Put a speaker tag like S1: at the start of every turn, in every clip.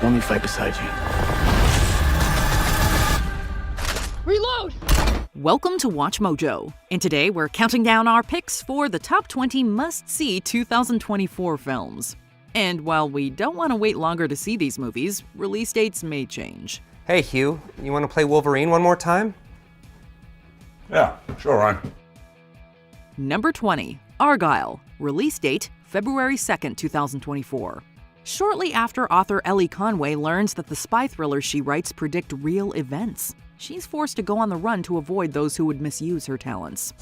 S1: Let me fight beside you.
S2: Reload!
S3: Welcome to Watch Mojo, and today we're counting down our picks for the top 20 must-see 2024 films. And while we don't want to wait longer to see these movies, release dates may change.
S4: Hey Hugh, you want to play Wolverine one more time?
S5: Yeah, sure, Ryan.
S3: Number 20, Argylle. Release date, February 2nd, 2024. Shortly after author Ellie Conway learns that the spy thrillers she writes predict real events, she's forced to go on the run to avoid those who would misuse her talents.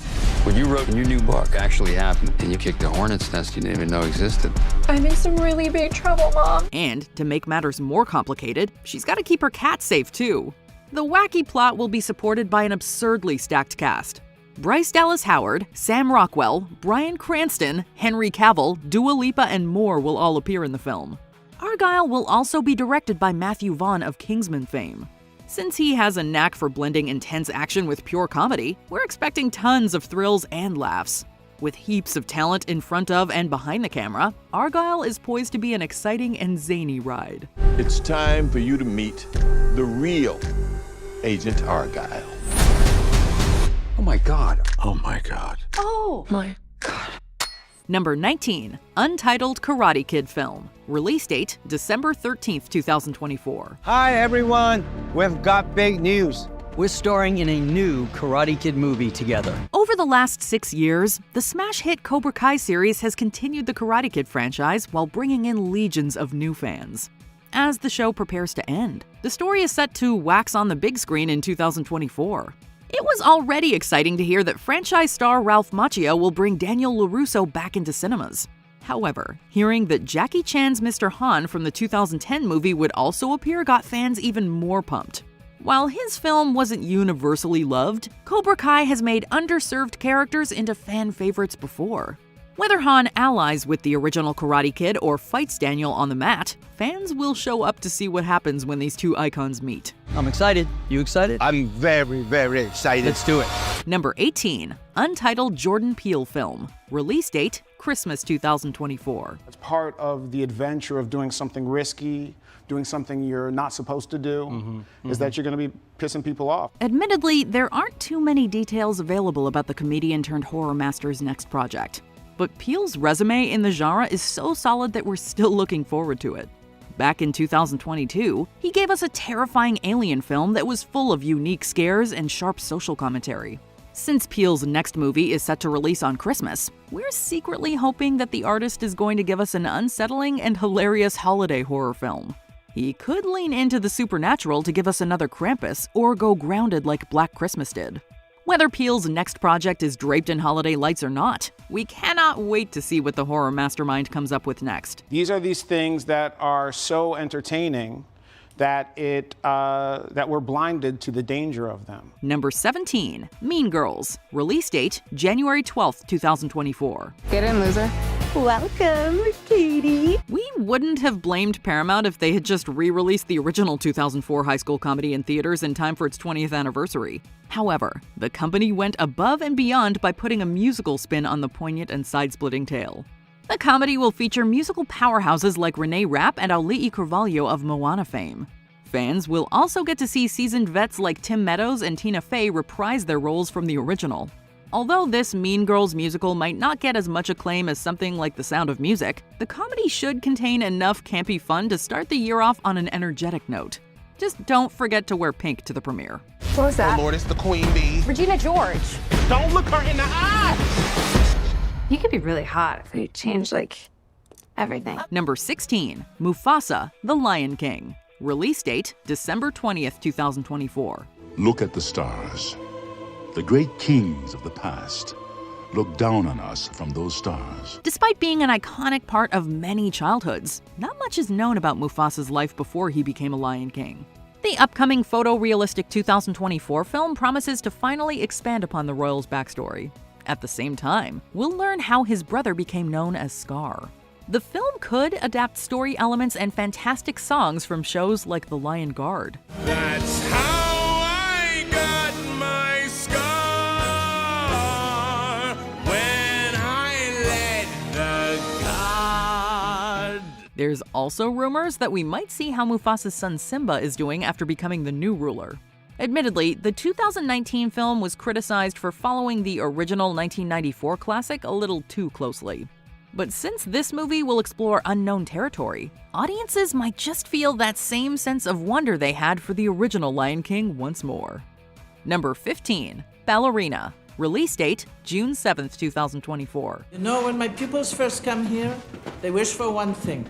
S6: What you wrote in your new book actually happened, and you kicked a hornet's nest you didn't even know existed.
S2: I'm in some really big trouble, Mom.
S3: And to make matters more complicated, she's got to keep her cat safe too. The wacky plot will be supported by an absurdly stacked cast. Bryce Dallas Howard, Sam Rockwell, Bryan Cranston, Henry Cavill, Dua Lipa, and more will all appear in the film. Argylle will also be directed by Matthew Vaughn of Kingsman fame. Since he has a knack for blending intense action with pure comedy, we're expecting tons of thrills and laughs. With heaps of talent in front of and behind the camera, Argylle is poised to be an exciting and zany ride.
S7: It's time for you to meet the real Agent Argylle.
S6: Oh my God.
S5: Oh my God.
S2: Oh my God.
S3: Number 19, Untitled Karate Kid film. Release date, December 13th, 2024.
S8: Hi everyone, we've got big news. We're starring in a new Karate Kid movie together.
S3: Over the last 6 years, the smash hit Cobra Kai series has continued the Karate Kid franchise while bringing in legions of new fans. As the show prepares to end, the story is set to wax on the big screen in 2024. It was already exciting to hear that franchise star Ralph Macchio will bring Daniel LaRusso back into cinemas. However, hearing that Jackie Chan's Mr. Han from the 2010 movie would also appear got fans even more pumped. While his film wasn't universally loved, Cobra Kai has made underserved characters into fan favorites before. Whether Han allies with the original Karate Kid or fights Daniel on the mat, fans will show up to see what happens when these two icons meet.
S8: I'm excited. You excited?
S7: I'm very, very excited.
S8: Let's do it.
S3: Number 18, Untitled Jordan Peele film. Release date, Christmas 2024.
S9: It's part of the adventure of doing something risky, doing something you're not supposed to do, is that you're going to be pissing people off.
S3: Admittedly, there aren't too many details available about the comedian turned horror master's next project. But Peele's resume in the genre is so solid that we're still looking forward to it. Back in 2022, he gave us a terrifying alien film that was full of unique scares and sharp social commentary. Since Peele's next movie is set to release on Christmas, we're secretly hoping that the artist is going to give us an unsettling and hilarious holiday horror film. He could lean into the supernatural to give us another Krampus, or go grounded like Black Christmas did. Whether Peele's next project is draped in holiday lights or not, we cannot wait to see what the horror mastermind comes up with next.
S9: These are these things that are so entertaining that that we're blinded to the danger of them.
S3: Number 17, Mean Girls. Release date, January 12th, 2024.
S2: Get in, loser.
S10: Welcome, Katie.
S3: We wouldn't have blamed Paramount if they had just re-released the original 2004 high school comedy in theaters in time for its 20th anniversary. However, the company went above and beyond by putting a musical spin on the poignant and side-splitting tale. The comedy will feature musical powerhouses like Renee Rapp and Auli'i Cravalho of Moana fame. Fans will also get to see seasoned vets like Tim Meadows and Tina Fey reprise their roles from the original. Although this Mean Girls musical might not get as much acclaim as something like The Sound of Music, the comedy should contain enough campy fun to start the year off on an energetic note. Just don't forget to wear pink to the premiere.
S2: What was that?
S7: Oh Lord, it's the Queen Bee.
S2: Regina George.
S7: Don't look her in the eye!
S2: You could be really hot if you changed, everything.
S3: Number 16, Mufasa, The Lion King. Release date, December 20th, 2024.
S5: Look at the stars. The great kings of the past look down on us from those stars.
S3: Despite being an iconic part of many childhoods, not much is known about Mufasa's life before he became a Lion King. The upcoming photorealistic 2024 film promises to finally expand upon the royal's backstory. At the same time, we'll learn how his brother became known as Scar. The film could adapt story elements and fantastic songs from shows like The Lion Guard.
S7: That's how I got my scar when I let the god
S3: There's also rumors that we might see how Mufasa's son Simba is doing after becoming the new ruler. Admittedly, the 2019 film was criticized for following the original 1994 classic a little too closely. But since this movie will explore unknown territory, audiences might just feel that same sense of wonder they had for the original Lion King once more. Number 15. Ballerina. Release date, June 7th, 2024.
S1: You know, when my pupils first come here, they wish for one thing: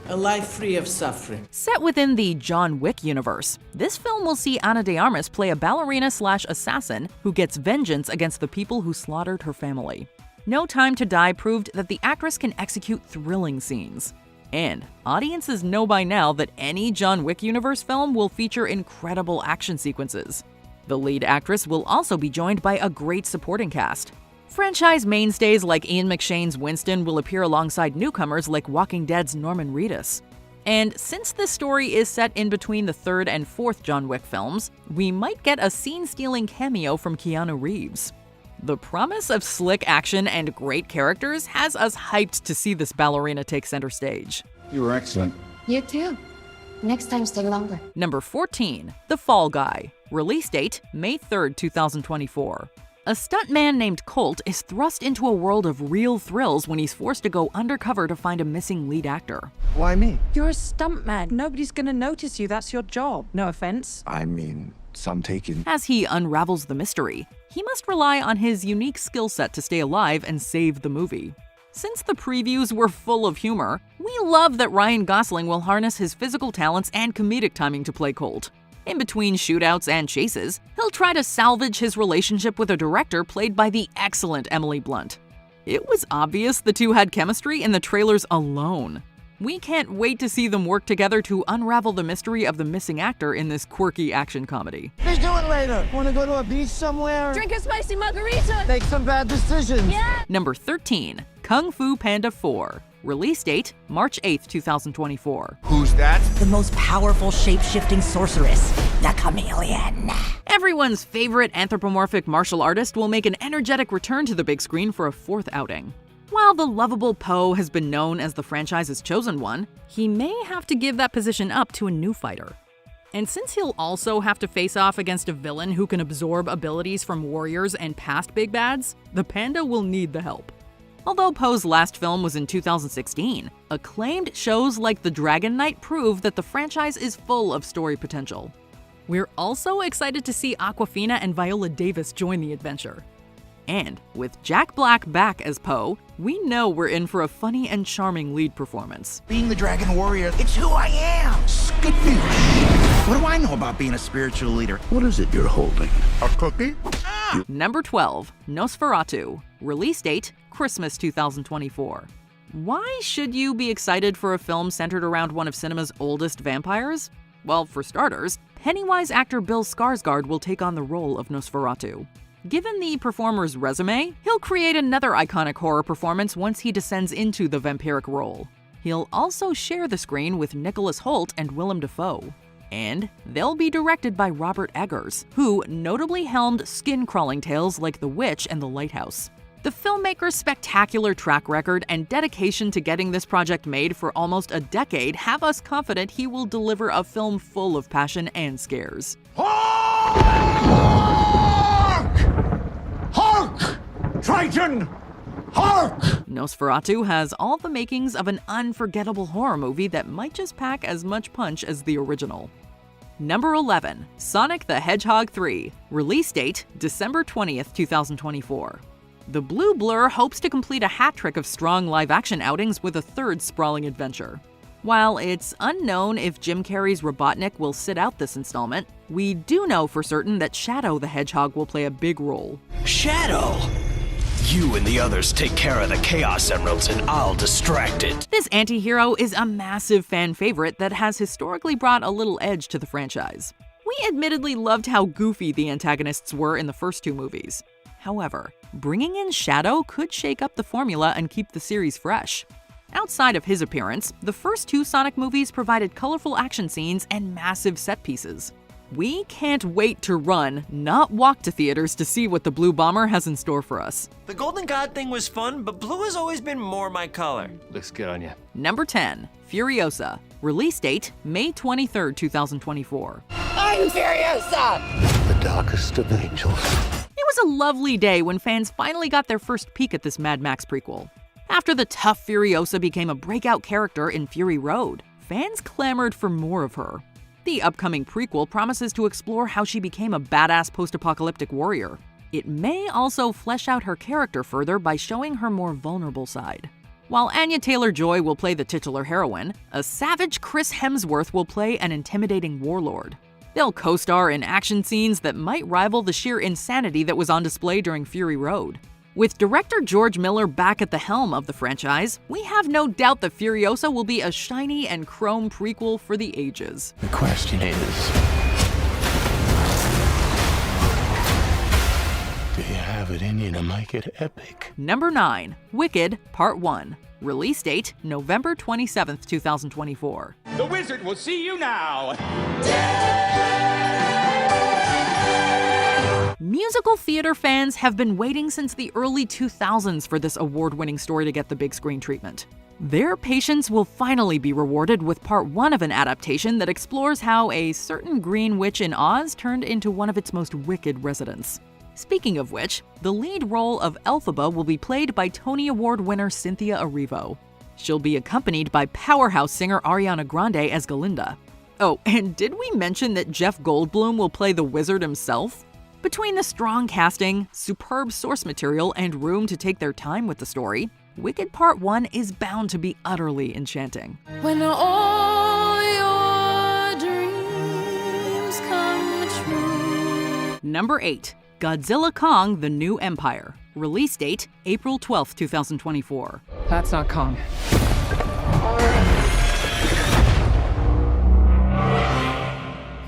S1: a life free of suffering.
S3: Set within the John Wick universe, this film will see Ana de Armas play a ballerina/assassin who gets vengeance against the people who slaughtered her family. No Time to Die proved that the actress can execute thrilling scenes. And audiences know by now that any John Wick universe film will feature incredible action sequences. The lead actress will also be joined by a great supporting cast. Franchise mainstays like Ian McShane's Winston will appear alongside newcomers like Walking Dead's Norman Reedus. And since this story is set in between the third and fourth John Wick films, we might get a scene-stealing cameo from Keanu Reeves. The promise of slick action and great characters has us hyped to see this ballerina take center stage.
S5: You were excellent.
S10: You too. Next time, stay longer.
S3: Number 14. The Fall Guy. Release date, May 3rd, 2024. A stuntman named Colt is thrust into a world of real thrills when he's forced to go undercover to find a missing lead actor.
S11: Why me?
S2: You're a stuntman. Nobody's gonna notice you. That's your job. No offense.
S11: I mean, some taken.
S3: As he unravels the mystery, he must rely on his unique skill set to stay alive and save the movie. Since the previews were full of humor, we love that Ryan Gosling will harness his physical talents and comedic timing to play Colt. In between shootouts and chases, he'll try to salvage his relationship with a director played by the excellent Emily Blunt. It was obvious the two had chemistry in the trailers alone. We can't wait to see them work together to unravel the mystery of the missing actor in this quirky action comedy.
S11: Let's do it later. Want to go to a beach somewhere?
S2: Drink a spicy margarita.
S11: Make some bad decisions.
S2: Yeah.
S3: Number 13. Kung Fu Panda 4. Release date, March 8th, 2024.
S7: Who's that?
S12: The most powerful shape-shifting sorceress, the chameleon.
S3: Everyone's favorite anthropomorphic martial artist will make an energetic return to the big screen for a fourth outing. While the lovable Po has been known as the franchise's chosen one, he may have to give that position up to a new fighter. And since he'll also have to face off against a villain who can absorb abilities from warriors and past big bads, the panda will need the help. Although Poe's last film was in 2016, acclaimed shows like The Dragon Knight prove that the franchise is full of story potential. We're also excited to see Awkwafina and Viola Davis join the adventure. And with Jack Black back as Poe, we know we're in for a funny and charming lead performance.
S13: Being the Dragon Warrior, it's who I am! Skadoosh! What do I know about being a spiritual leader?
S5: What is it you're holding?
S7: A cookie?
S3: Number 12. Nosferatu. Release date, Christmas 2024. Why should you be excited for a film centered around one of cinema's oldest vampires? Well, for starters, Pennywise actor Bill Skarsgård will take on the role of Nosferatu. Given the performer's resume, he'll create another iconic horror performance once he descends into the vampiric role. He'll also share the screen with Nicholas Hoult and Willem Dafoe. And they'll be directed by Robert Eggers, who notably helmed skin-crawling tales like The Witch and The Lighthouse. The filmmaker's spectacular track record and dedication to getting this project made for almost a decade have us confident he will deliver a film full of passion and scares.
S7: Hark! Triton! Hark!
S3: Nosferatu has all the makings of an unforgettable horror movie that might just pack as much punch as the original. Number 11. Sonic the Hedgehog 3. Release date, December 20th, 2024. The Blue Blur hopes to complete a hat trick of strong live-action outings with a third sprawling adventure. While it's unknown if Jim Carrey's Robotnik will sit out this installment, we do know for certain that Shadow the Hedgehog will play a big role.
S14: Shadow! You and the others take care of the Chaos Emeralds and I'll distract it.
S3: This anti-hero is a massive fan favorite that has historically brought a little edge to the franchise. We admittedly loved how goofy the antagonists were in the first two movies. However, bringing in Shadow could shake up the formula and keep the series fresh. Outside of his appearance, the first two Sonic movies provided colorful action scenes and massive set pieces. We can't wait to run, not walk to theaters to see what the Blue Bomber has in store for us.
S14: The Golden God thing was fun, but blue has always been more my color.
S6: Looks good on you.
S3: Number 10, Furiosa. Release date, May 23, 2024.
S11: I'm Furiosa!
S15: The darkest of angels.
S3: It was a lovely day when fans finally got their first peek at this Mad Max prequel. After the tough Furiosa became a breakout character in Fury Road, fans clamored for more of her. The upcoming prequel promises to explore how she became a badass post-apocalyptic warrior. It may also flesh out her character further by showing her more vulnerable side. While Anya Taylor-Joy will play the titular heroine, a savage Chris Hemsworth will play an intimidating warlord. They'll co-star in action scenes that might rival the sheer insanity that was on display during Fury Road. With director George Miller back at the helm of the franchise, we have no doubt that Furiosa will be a shiny and chrome prequel for the ages.
S15: The question is, do you have it in you to make it epic?
S3: Number 9, Wicked Part 1. Release date, November 27, 2024.
S16: The wizard will see you now!
S3: Musical theater fans have been waiting since the early 2000s for this award-winning story to get the big screen treatment. Their patience will finally be rewarded with part 1 of an adaptation that explores how a certain green witch in Oz turned into one of its most wicked residents. Speaking of which, the lead role of Elphaba will be played by Tony Award winner Cynthia Erivo. She'll be accompanied by powerhouse singer Ariana Grande as Galinda. Oh, and did we mention that Jeff Goldblum will play the wizard himself? Between the strong casting, superb source material, and room to take their time with the story, Wicked Part 1 is bound to be utterly enchanting.
S17: When all your dreams come true.
S3: Number 8, Godzilla Kong: The New Empire. Release date, April 12, 2024.
S2: That's not Kong.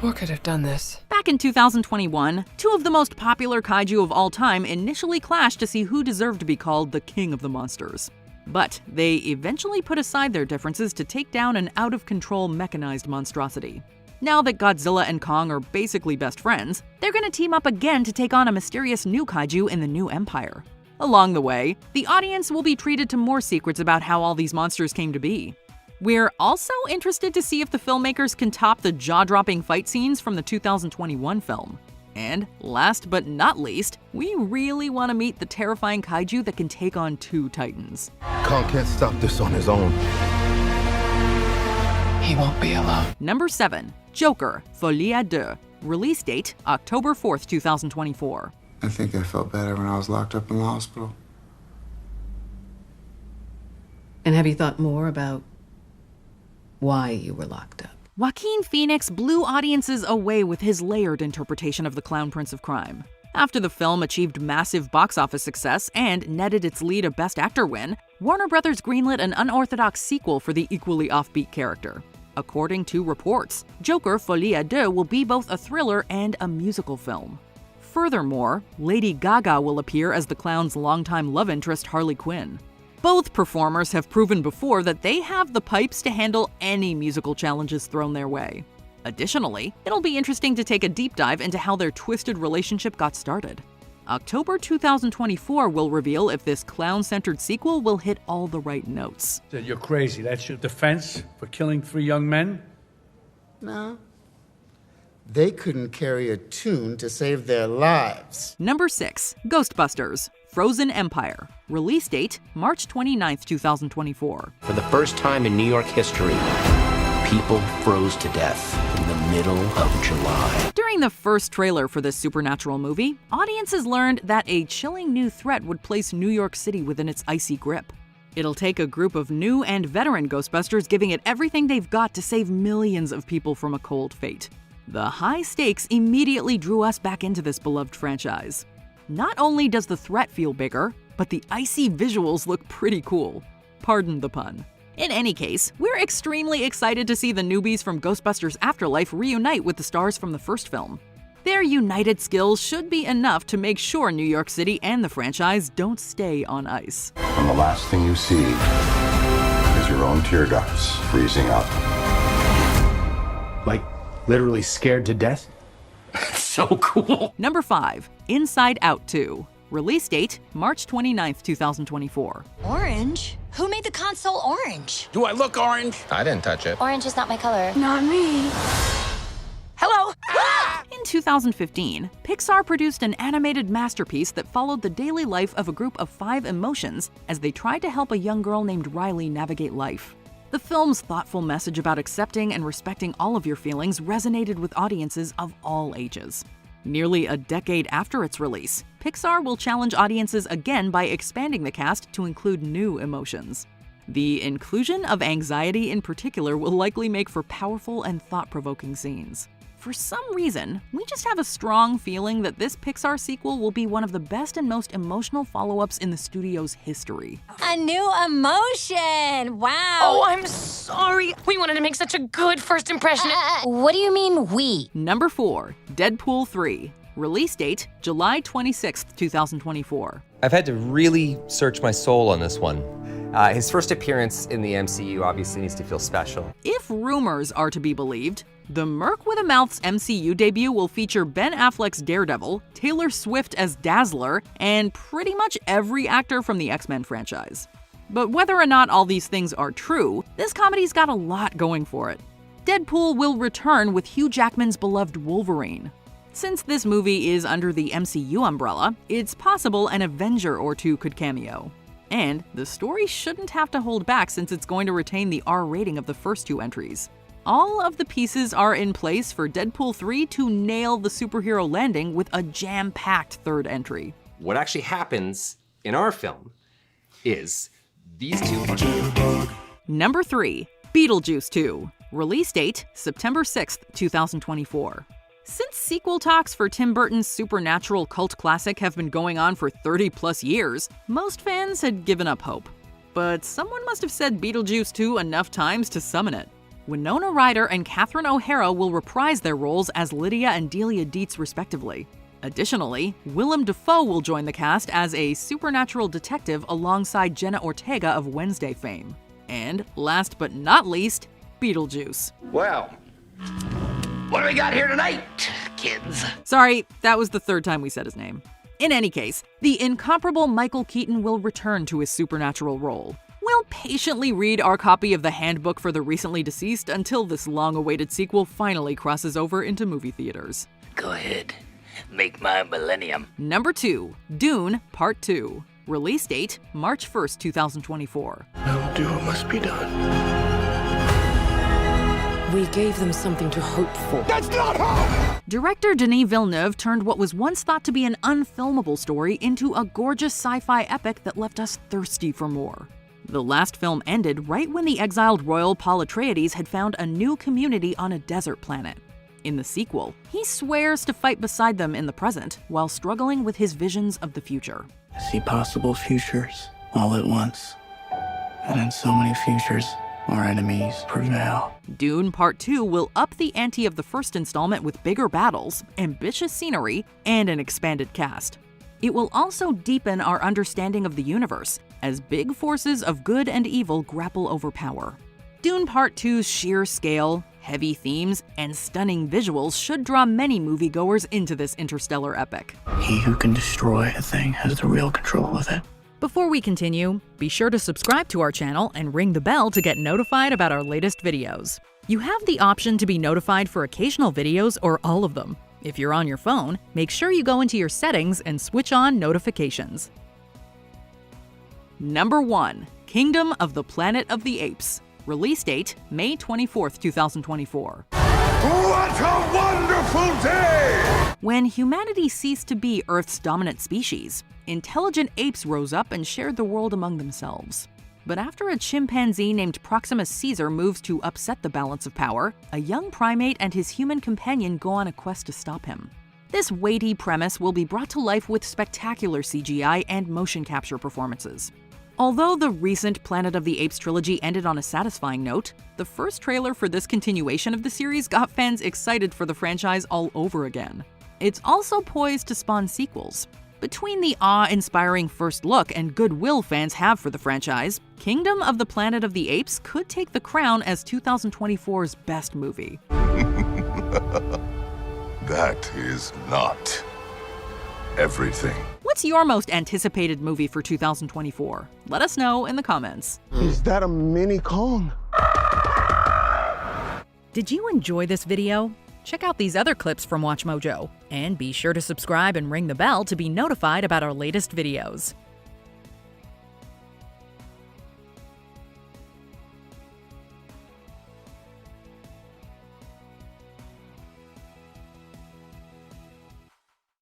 S2: What could have done this?
S3: Back in 2021, two of the most popular kaiju of all time initially clashed to see who deserved to be called the king of the monsters. But they eventually put aside their differences to take down an out-of-control mechanized monstrosity. Now that Godzilla and Kong are basically best friends, they're gonna team up again to take on a mysterious new kaiju in the new empire. Along the way, the audience will be treated to more secrets about how all these monsters came to be. We're also interested to see if the filmmakers can top the jaw-dropping fight scenes from the 2021 film. And last but not least, we really want to meet the terrifying kaiju that can take on two titans.
S15: Kong can't stop this on his own.
S2: He won't be alone.
S3: Number 7, Joker: Folie à Deux. Release date, October 4th, 2024.
S18: I think I felt better when I was locked up in the hospital.
S19: And have you thought more about why you were locked up?
S3: Joaquin Phoenix blew audiences away with his layered interpretation of the Clown Prince of Crime. After the film achieved massive box office success and netted its lead a Best Actor win, Warner Brothers greenlit an unorthodox sequel for the equally offbeat character. According to reports, Joker: Folie à Deux will be both a thriller and a musical film. Furthermore, Lady Gaga will appear as the clown's longtime love interest Harley Quinn. Both performers have proven before that they have the pipes to handle any musical challenges thrown their way. Additionally, it'll be interesting to take a deep dive into how their twisted relationship got started. October 2024 will reveal if this clown-centered sequel will hit all the right notes.
S16: You're crazy. That's your defense for killing 3 young men?
S18: No. They couldn't carry a tune to save their lives.
S3: Number 6, Ghostbusters: Frozen Empire. Release date, March 29, 2024.
S14: For the first time in New York history, people froze to death in the middle of July.
S3: During the first trailer for this supernatural movie, audiences learned that a chilling new threat would place New York City within its icy grip. It'll take a group of new and veteran Ghostbusters giving it everything they've got to save millions of people from a cold fate. The high stakes immediately drew us back into this beloved franchise. Not only does the threat feel bigger, but the icy visuals look pretty cool. Pardon the pun. In any case, we're extremely excited to see the newbies from Ghostbusters Afterlife reunite with the stars from the first film. Their united skills should be enough to make sure New York City and the franchise don't stay on ice.
S5: And the last thing you see is your own tear ducts freezing up.
S14: Like, literally scared to death? so cool.
S3: Number 5. Inside Out 2. Release date, March 29th, 2024.
S11: Orange? Who made the console orange?
S13: Do I look orange?
S14: I didn't touch it.
S10: Orange is not my color.
S11: Not me.
S10: Hello!
S3: In 2015, Pixar produced an animated masterpiece that followed the daily life of a group of 5 emotions as they tried to help a young girl named Riley navigate life. The film's thoughtful message about accepting and respecting all of your feelings resonated with audiences of all ages. Nearly a decade after its release, Pixar will challenge audiences again by expanding the cast to include new emotions. The inclusion of anxiety in particular will likely make for powerful and thought-provoking scenes. For some reason, we just have a strong feeling that this Pixar sequel will be one of the best and most emotional follow-ups in the studio's history.
S11: A new emotion! Wow!
S17: Oh, I'm sorry. We wanted to make such a good first impression.
S11: What do you mean, we?
S3: Number 4. Deadpool 3. Release date, July 26th, 2024.
S4: I've had to really search my soul on this one. His first appearance in the MCU obviously needs to feel special.
S3: If rumors are to be believed, the Merc with a Mouth's MCU debut will feature Ben Affleck's Daredevil, Taylor Swift as Dazzler, and pretty much every actor from the X-Men franchise. But whether or not all these things are true, this comedy's got a lot going for it. Deadpool will return with Hugh Jackman's beloved Wolverine. Since this movie is under the MCU umbrella, it's possible an Avenger or two could cameo. And the story shouldn't have to hold back since it's going to retain the R rating of the first 2 entries. All of the pieces are in place for Deadpool 3 to nail the superhero landing with a jam-packed 3rd entry.
S4: What actually happens in our film is these two...
S3: Number 3. Beetlejuice 2. Release date, September 6th, 2024. Since sequel talks for Tim Burton's supernatural cult classic have been going on for 30+ years, most fans had given up hope. But someone must have said Beetlejuice 2 enough times to summon it. Winona Ryder and Catherine O'Hara will reprise their roles as Lydia and Delia Dietz respectively. Additionally, Willem Dafoe will join the cast as a supernatural detective alongside Jenna Ortega of Wednesday fame. And last but not least, Beetlejuice.
S14: Well, what do we got here tonight, kids?
S3: Sorry, that was the 3rd time we said his name. In any case, the incomparable Michael Keaton will return to his supernatural role. We'll patiently read our copy of the Handbook for the Recently Deceased until this long-awaited sequel finally crosses over into movie theaters.
S14: Go ahead, make my millennium.
S3: Number 2. Dune Part 2. Release date, March 1st, 2024.
S15: I will do what must be done.
S19: We gave them something to hope for.
S13: That's not hope!
S3: Director Denis Villeneuve turned what was once thought to be an unfilmable story into a gorgeous sci-fi epic that left us thirsty for more. The last film ended right when the exiled royal Paul Atreides had found a new community on a desert planet. In the sequel, he swears to fight beside them in the present while struggling with his visions of the future.
S15: I see possible futures all at once. And in so many futures, our enemies prevail.
S3: Dune Part 2 will up the ante of the first installment with bigger battles, ambitious scenery, and an expanded cast. It will also deepen our understanding of the universe, as big forces of good and evil grapple over power. Dune Part 2's sheer scale, heavy themes, and stunning visuals should draw many moviegoers into this interstellar epic.
S15: He who can destroy a thing has the real control of it.
S3: Before we continue, be sure to subscribe to our channel and ring the bell to get notified about our latest videos. You have the option to be notified for occasional videos or all of them. If you're on your phone, make sure you go into your settings and switch on notifications. Number 1. Kingdom of the Planet of the Apes. Release date, May 24th, 2024.
S13: What a wonderful day!
S3: When humanity ceased to be Earth's dominant species, intelligent apes rose up and shared the world among themselves. But after a chimpanzee named Proximus Caesar moves to upset the balance of power, a young primate and his human companion go on a quest to stop him. This weighty premise will be brought to life with spectacular CGI and motion capture performances. Although the recent Planet of the Apes trilogy ended on a satisfying note, the first trailer for this continuation of the series got fans excited for the franchise all over again. It's also poised to spawn sequels. Between the awe-inspiring first look and goodwill fans have for the franchise, Kingdom of the Planet of the Apes could take the crown as 2024's best movie.
S5: That is not everything.
S3: What's your most anticipated movie for 2024? Let us know in the comments.
S9: Is that a mini Kong?
S3: Did you enjoy this video? Check out these other clips from WatchMojo. And be sure to subscribe and ring the bell to be notified about our latest videos.